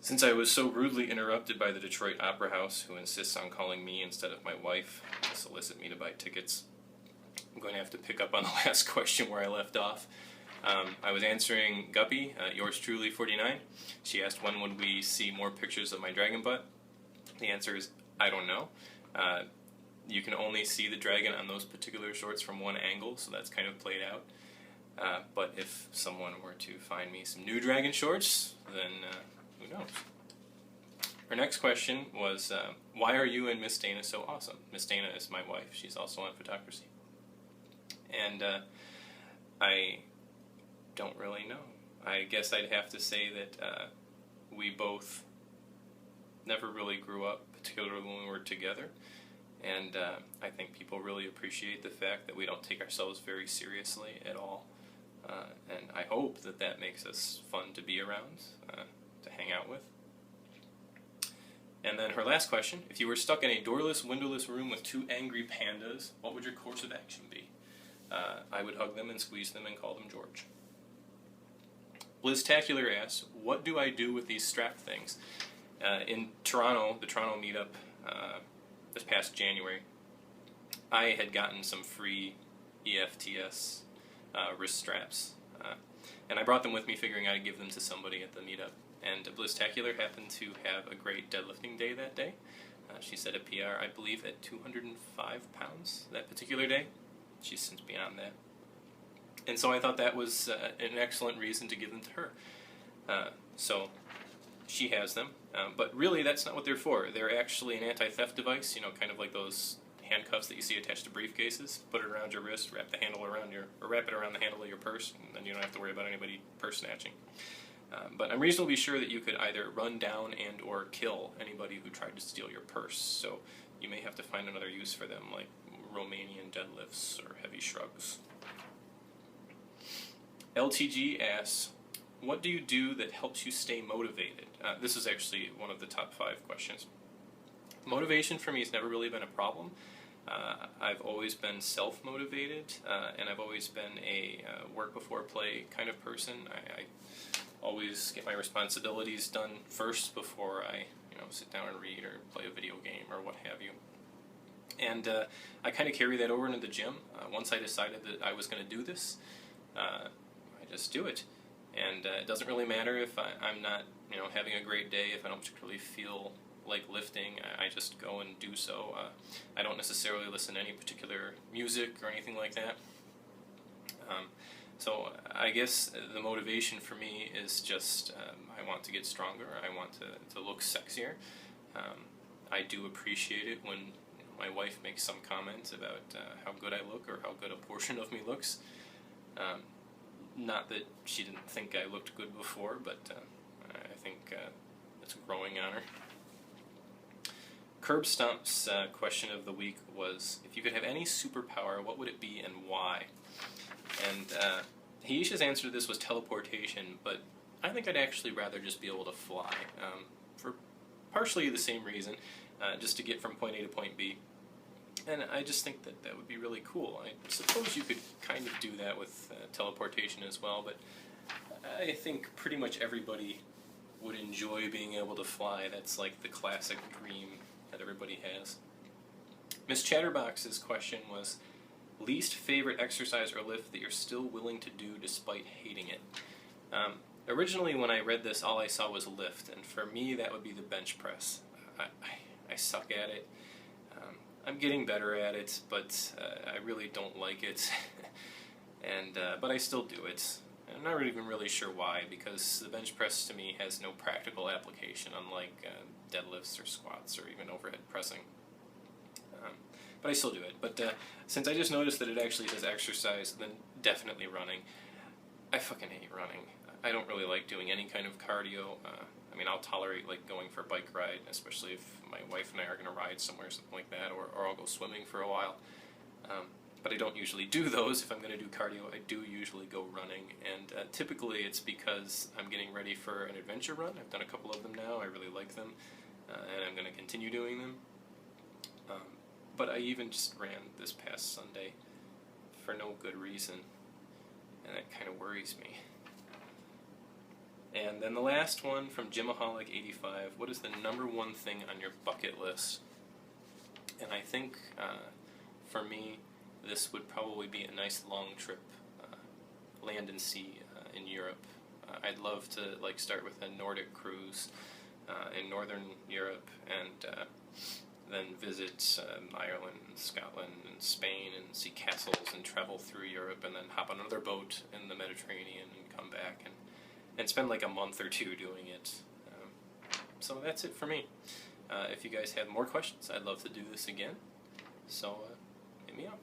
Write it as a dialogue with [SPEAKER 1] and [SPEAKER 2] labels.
[SPEAKER 1] Since I was so rudely interrupted by the Detroit Opera House, who insists on calling me instead of my wife to solicit me to buy tickets, I'm going to have to pick up on the last question where I left off. I was answering Guppy, yours truly, 49. She asked when would we see more pictures of my dragon butt. The answer is, I don't know. You can only see the dragon on those particular shorts from one angle, so that's kind of played out. But if someone were to find me some new dragon shorts, then who knows? Her next question was, why are you and Miss Dana so awesome? Miss Dana is my wife. She's also on Photocracy. And I don't really know. I guess I'd have to say that we both never really grew up, particularly when we were together. And I think people really appreciate the fact that we don't take ourselves very seriously at all. And I hope that that makes us fun to be around, to hang out with. And then her last question, if you were stuck in a doorless, windowless room with two angry pandas, what would your course of action be? I would hug them and squeeze them and call them George. Blizztacular asks, what do I do with these strap things? In Toronto, the Toronto meetup, this past January, I had gotten some free EFTS wrist straps, and I brought them with me figuring I'd give them to somebody at the meetup. And Blizztacular happened to have a great deadlifting day that day. She set a PR, I believe, at 205 pounds that particular day. She's since beyond that. And so I thought that was an excellent reason to give them to her. So she has them, but really that's not what they're for. They're actually an anti-theft device, you know, kind of like those handcuffs that you see attached to briefcases. Put it around your wrist, wrap the handle around or wrap it around the handle of your purse, and then you don't have to worry about anybody purse snatching. But I'm reasonably sure that you could either run down and or kill anybody who tried to steal your purse, so you may have to find another use for them, like Romanian deadlifts or heavy shrugs. LTG asks, what do you do that helps you stay motivated? This is actually one of the top 5 questions. Motivation for me has never really been a problem. I've always been self-motivated, and I've always been a work before play kind of person. I always get my responsibilities done first before I sit down and read or play a video game or what have you. And I kind of carry that over into the gym. Once I decided that I was going to do this, I just do it. And it doesn't really matter if I'm not having a great day, if I don't particularly feel like lifting, I just go and do so. I don't necessarily listen to any particular music or anything like that. So I guess the motivation for me is just I want to get stronger, I want to look sexier. I do appreciate it when my wife makes some comments about how good I look or how good a portion of me looks. Not that she didn't think I looked good before, but I think it's growing on her. Curb Stomp's question of the week was, if you could have any superpower, what would it be and why? And Hiisha's answer to this was teleportation, but I think I'd actually rather just be able to fly, for partially the same reason, just to get from point A to point B. And I just think that that would be really cool. I suppose you could kind of do that with teleportation as well, but I think pretty much everybody would enjoy being able to fly. That's like the classic dream that everybody has. Miss Chatterbox's question was, least favorite exercise or lift that you're still willing to do despite hating it? Originally when I read this, all I saw was lift, and for me that would be the bench press. I suck at it. I'm getting better at it, but I really don't like it, but I still do it. I'm not even really sure why, because the bench press to me has no practical application, unlike deadlifts or squats or even overhead pressing. But I still do it. But since I just noticed that it actually says exercise, then definitely running. I fucking hate running. I don't really like doing any kind of cardio. I mean, I'll tolerate like going for a bike ride, especially if my wife and I are going to ride somewhere, something like that, or I'll go swimming for a while. But I don't usually do those. If I'm going to do cardio, I do usually go running, and typically it's because I'm getting ready for an adventure run. I've done a couple of them now. I really like them, and I'm going to continue doing them. But I even just ran this past Sunday for no good reason, and that kind of worries me. And then the last one from Jimaholic85, what is the number one thing on your bucket list? And I think for me, this would probably be a nice long trip, land and sea in Europe. I'd love to start with a Nordic cruise in northern Europe, and then visit Ireland, and Scotland, and Spain, and see castles, and travel through Europe, and then hop on another boat in the Mediterranean and come back and spend like a month or two doing it. So that's it for me. If you guys have more questions, I'd love to do this again. So hit me up.